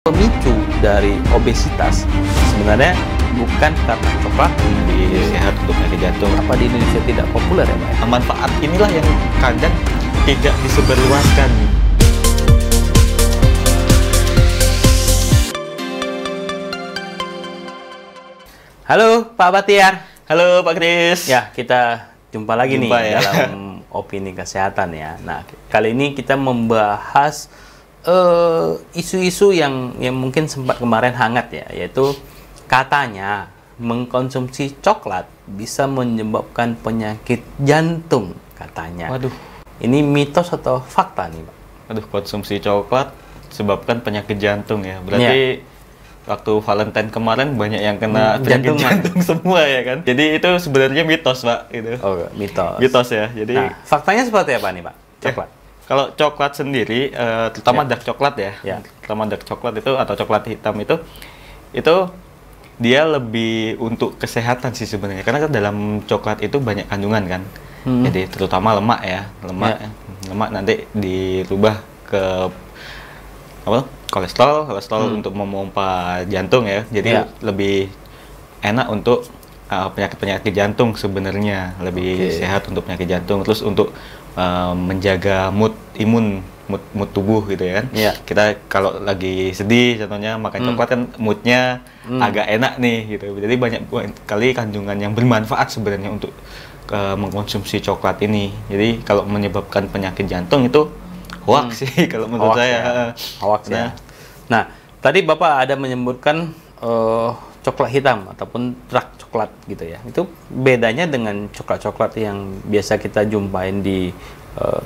Pemicu dari obesitas sebenarnya bukan karena coklat. Lebih sehat untuk penyakit jantung. Apa di Indonesia tidak populer ya, Pak? Manfaat inilah yang kadang tidak disebarluaskan. Halo Pak Batiar. Halo Pak Kris. Ya, kita jumpa lagi nih ya. dalam opini kesehatan ya. Nah, kali ini kita membahas isu-isu yang mungkin sempat kemarin hangat ya, yaitu katanya mengkonsumsi coklat bisa menyebabkan penyakit jantung katanya. Waduh. Ini mitos atau fakta nih, Pak? Aduh, konsumsi coklat sebabkan penyakit jantung ya. Berarti waktu Valentine kemarin banyak yang kena penyakit jantung semua ya kan. Jadi itu sebenarnya mitos, Pak, gitu. Oh, mitos. Mitos ya. Jadi faktanya seperti apa nih, Pak? Coklat. Kalau coklat sendiri, terutama dark coklat ya, terutama dark coklat itu atau coklat hitam itu dia lebih untuk kesehatan sih sebenarnya. Karena kan dalam coklat itu banyak kandungan kan, jadi terutama lemak ya, lemak nanti dirubah ke apa? Kolesterol untuk memompa jantung ya. Jadi lebih enak untuk penyakit-penyakit jantung sebenarnya, lebih sehat untuk penyakit jantung. Terus untuk menjaga mood tubuh gitu ya kan. Kita kalau lagi sedih contohnya makan coklat kan moodnya agak enak nih gitu. Jadi banyak kali kandungan yang bermanfaat sebenarnya untuk mengkonsumsi coklat ini. Jadi kalau menyebabkan penyakit jantung itu hoax sih kalau menurut saya. Hoax ya. Nah, tadi Bapak ada menyebutkan coklat hitam ataupun dark coklat gitu ya. Itu bedanya dengan coklat-coklat yang biasa kita jumpain di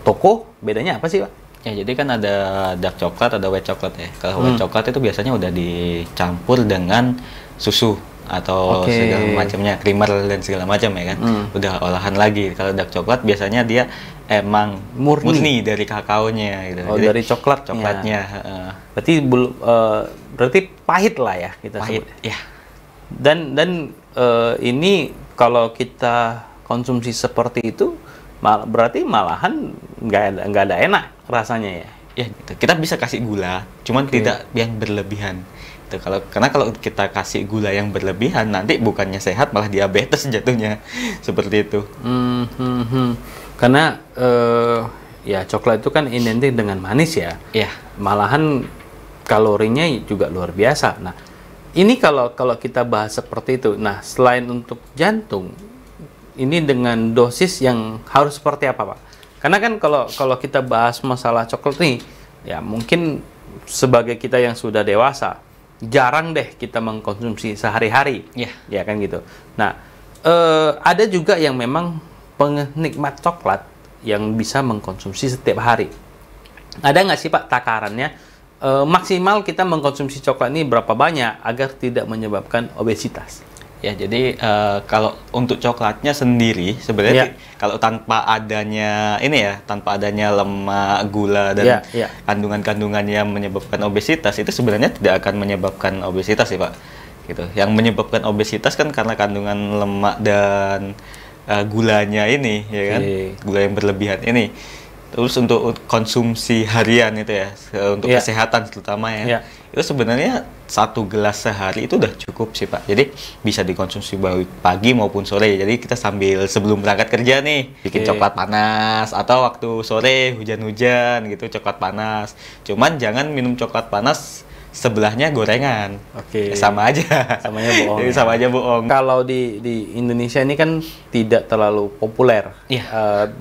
toko, bedanya apa sih, Pak? Ya, jadi kan ada dark coklat, ada white coklat ya. Kalau white coklat itu biasanya udah dicampur dengan susu atau segala macamnya, creamer dan segala macam ya kan. Udah olahan lagi. Kalau dark coklat biasanya dia emang murni dari kakaonya gitu. Oh, jadi, dari coklatnya. Berarti pahit lah ya kita pahit, sebut. ya. Dan ini kalau kita konsumsi seperti itu berarti malahan nggak ada enak rasanya ya. Ya, gitu. Kita bisa kasih gula, cuman tidak yang berlebihan. Gitu. Karena kalau kita kasih gula yang berlebihan, nanti bukannya sehat malah diabetes jatuhnya. Seperti itu. Karena ya coklat itu kan identik dengan manis ya. Malahan kalorinya juga luar biasa. Nah, ini kalau kita bahas seperti itu, nah selain untuk jantung, ini dengan dosis yang harus seperti apa, Pak? Karena kan kalau kita bahas masalah coklat nih, ya mungkin sebagai kita yang sudah dewasa, jarang deh kita mengkonsumsi sehari-hari, ya kan gitu. Nah, ada juga yang memang penikmat coklat yang bisa mengkonsumsi setiap hari. Ada nggak sih, Pak, takarannya? Maksimal kita mengkonsumsi coklat ini berapa banyak agar tidak menyebabkan obesitas? Ya, jadi kalau untuk coklatnya sendiri sebenarnya kalau tanpa adanya tanpa adanya lemak, gula dan kandungan-kandungan yang menyebabkan obesitas itu sebenarnya tidak akan menyebabkan obesitas sih, Pak. Gitu. Yang menyebabkan obesitas kan karena kandungan lemak dan gulanya ini, ya kan? Gula yang berlebihan ini. Terus untuk konsumsi harian itu ya, untuk kesehatan terutama ya, itu sebenarnya 1 gelas sehari itu udah cukup sih, Pak. Jadi bisa dikonsumsi baik pagi maupun sore. Jadi kita sebelum berangkat kerja nih, bikin coklat panas, atau waktu sore hujan-hujan gitu coklat panas. Cuman jangan minum coklat panas sebelahnya gorengan. Sama aja. Sama aja bohong. Kalau di Indonesia ini kan tidak terlalu populer.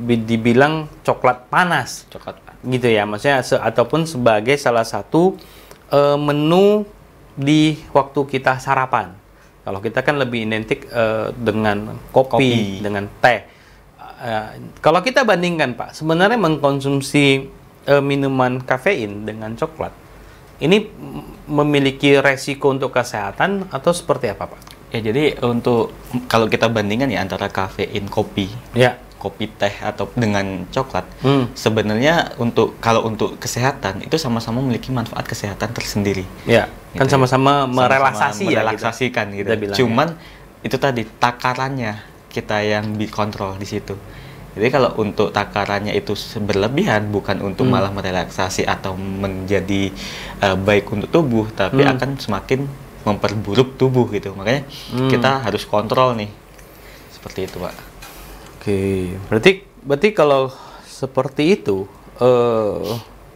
Dibilang coklat panas. Gitu ya. Maksudnya ataupun sebagai salah satu menu di waktu kita sarapan. Kalau kita kan lebih identik dengan kopi, dengan teh. Kalau kita bandingkan, Pak, sebenarnya mengkonsumsi minuman kafein dengan coklat ini memiliki resiko untuk kesehatan atau seperti apa, Pak? Ya, jadi kalau kita bandingkan ya antara kafein kopi, kopi teh atau dengan coklat, sebenarnya kalau untuk kesehatan itu sama-sama memiliki manfaat kesehatan tersendiri. Ya, gitu kan sama-sama merelaksasikan gitu. Cuman itu tadi takarannya kita yang dikontrol di situ. Jadi kalau untuk takarannya itu berlebihan, bukan untuk malah merelaksasi atau menjadi baik untuk tubuh, tapi akan semakin memperburuk tubuh gitu. Makanya kita harus kontrol nih, seperti itu Pak. Oke, berarti kalau seperti itu,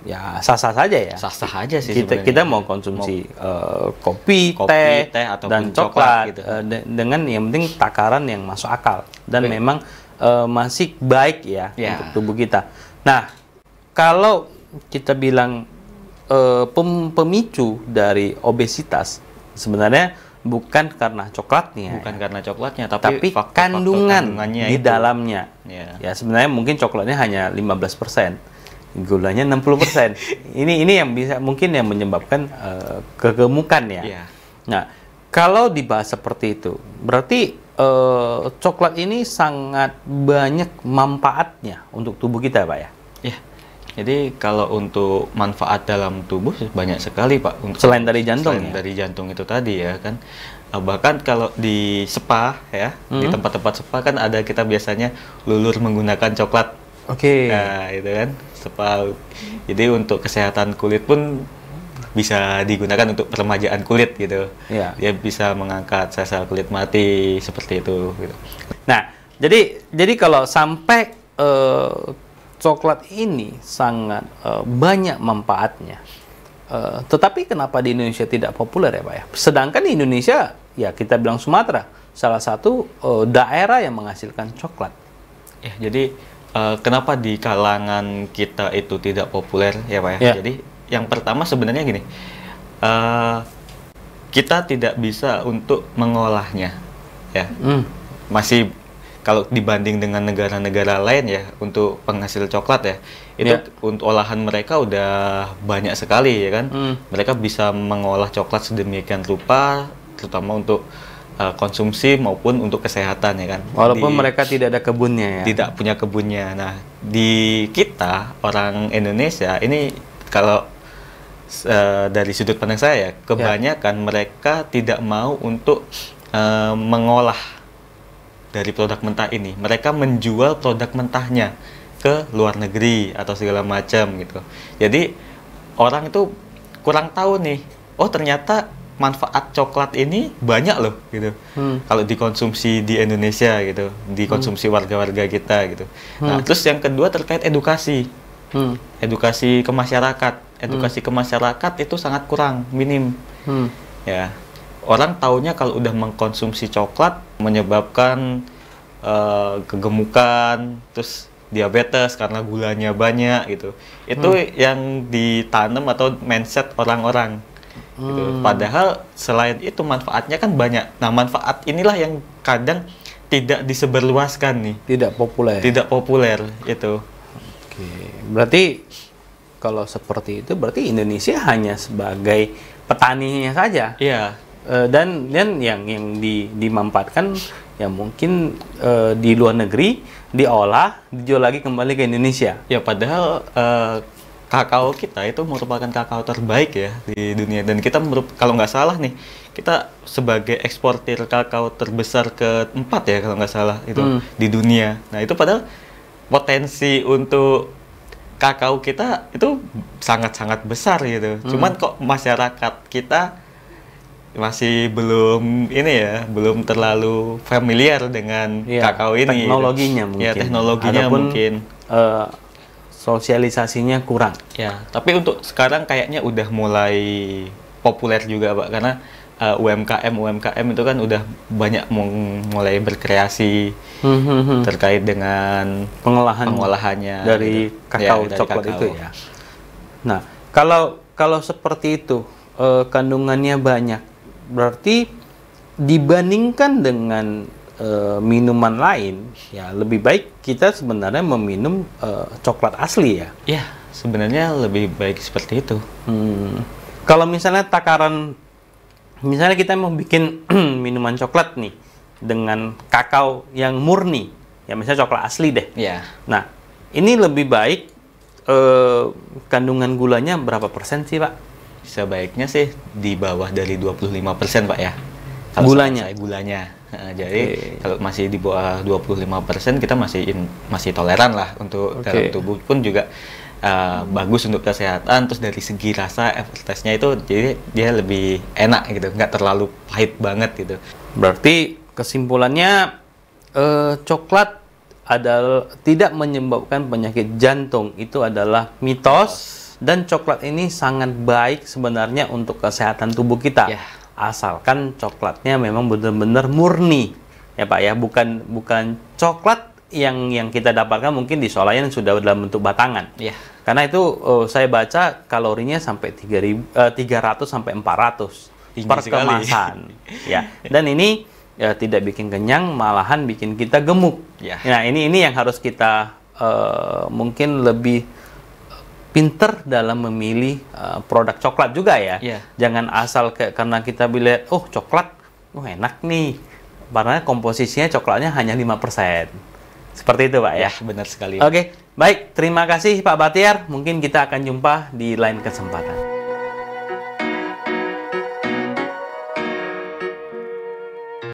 ya sah-sah saja ya. Sah-sah aja sih. Kita mau konsumsi kopi, teh dan coklat gitu. Dengan yang penting takaran yang masuk akal dan memang masih baik ya untuk tubuh kita. Nah, kalau kita bilang pemicu dari obesitas sebenarnya bukan karena coklatnya. Bukan karena coklatnya, tapi kandungannya di dalamnya. Ya sebenarnya mungkin coklatnya hanya 15%, gulanya 60%. ini yang bisa mungkin yang menyebabkan kegemukan ya. Nah, kalau dibahas seperti itu, berarti coklat ini sangat banyak manfaatnya untuk tubuh kita, Pak ya? Ya, jadi kalau untuk manfaat dalam tubuh banyak sekali, Pak. Untuk selain dari jantung, dari jantung itu tadi ya kan. Bahkan kalau di spa ya, di tempat-tempat spa kan ada kita biasanya lulur menggunakan coklat. Oke. Nah, itu kan spa. Jadi untuk kesehatan kulit pun bisa digunakan untuk peremajaan kulit gitu. Dia bisa mengangkat sel-sel kulit mati seperti itu gitu. Nah, jadi kalau sampai coklat ini sangat banyak manfaatnya, tetapi kenapa di Indonesia tidak populer ya Pak ya? Sedangkan di Indonesia ya kita bilang Sumatera salah satu daerah yang menghasilkan coklat. Ya, jadi kenapa di kalangan kita itu tidak populer ya Pak ya? Jadi yang pertama sebenarnya gini, kita tidak bisa untuk mengolahnya, ya. Masih kalau dibanding dengan negara-negara lain ya, untuk penghasil coklat ya, itu untuk olahan mereka udah banyak sekali ya kan. Mereka bisa mengolah coklat sedemikian rupa, terutama untuk konsumsi maupun untuk kesehatan ya kan. Walaupun mereka tidak ada kebunnya ya. Tidak punya kebunnya. Nah, di kita orang Indonesia ini kalau dari sudut pandang saya, kebanyakan mereka tidak mau untuk mengolah dari produk mentah ini. Mereka menjual produk mentahnya ke luar negeri atau segala macam gitu. Jadi orang itu kurang tahu nih, oh ternyata manfaat coklat ini banyak loh gitu. Kalau dikonsumsi di Indonesia gitu, dikonsumsi warga-warga kita gitu. Nah, terus yang kedua terkait edukasi. Edukasi ke masyarakat. Edukasi ke masyarakat itu sangat kurang, minim. Ya, orang taunya kalau udah mengkonsumsi coklat menyebabkan kegemukan, terus diabetes karena gulanya banyak gitu. Itu yang ditanam atau mindset orang-orang. Gitu. Padahal selain itu manfaatnya kan banyak. Nah, manfaat inilah yang kadang tidak disebarluaskan nih. Tidak populer. Tidak populer itu. Oke, berarti kalau seperti itu berarti Indonesia hanya sebagai petaninya saja. Iya. Dan yang dimanfaatkan ya mungkin di luar negeri diolah, dijual lagi kembali ke Indonesia. Ya padahal kakao kita itu merupakan kakao terbaik ya di dunia, dan kita kalau nggak salah nih, kita sebagai eksportir kakao terbesar keempat ya kalau nggak salah itu di dunia. Nah itu padahal potensi untuk kakao kita itu sangat-sangat besar gitu. Cuman kok masyarakat kita masih belum belum terlalu familiar dengan kakao ini. Teknologinya gitu. Mungkin. Ya, teknologinya ataupun, mungkin. Sosialisasinya kurang. Ya, tapi untuk sekarang kayaknya udah mulai populer juga, Pak, karena UMKM itu kan udah banyak mulai berkreasi terkait dengan pengolahannya dari kakao coklat itu ya. Nah, kalau seperti itu kandungannya banyak, berarti dibandingkan dengan minuman lain, ya lebih baik kita sebenarnya meminum coklat asli ya. Ya, sebenarnya lebih baik seperti itu. Kalau misalnya takaran, misalnya kita mau bikin minuman coklat nih dengan kakao yang murni, ya misalnya coklat asli deh. Ya. Nah, ini lebih baik kandungan gulanya berapa persen sih, Pak? Sebaiknya sih di bawah dari 25%, Pak ya. Kalau gulanya. Jadi kalau masih di bawah 25% kita masih toleran lah untuk dalam tubuh pun juga bagus untuk kesehatan. Terus dari segi rasa aftertaste-nya itu jadi dia lebih enak gitu, nggak terlalu pahit banget gitu. Berarti kesimpulannya coklat adalah tidak menyebabkan penyakit jantung, itu adalah mitos. Dan coklat ini sangat baik sebenarnya untuk kesehatan tubuh kita. Asalkan coklatnya memang benar-benar murni. Ya Pak ya, bukan coklat yang kita dapatkan mungkin di swalayan sudah dalam bentuk batangan. Karena itu saya baca kalorinya sampai 300 sampai 400 per kemasan. Dan ini tidak bikin kenyang, malahan bikin kita gemuk. Nah, ini yang harus kita mungkin lebih pinter dalam memilih produk coklat juga ya. Jangan asal karena kita bilang, oh coklat, enak nih. Karena komposisinya coklatnya hanya 5%. Seperti itu Pak ya? Benar sekali. Oke, baik. Terima kasih Pak Batiar. Mungkin kita akan jumpa di lain kesempatan.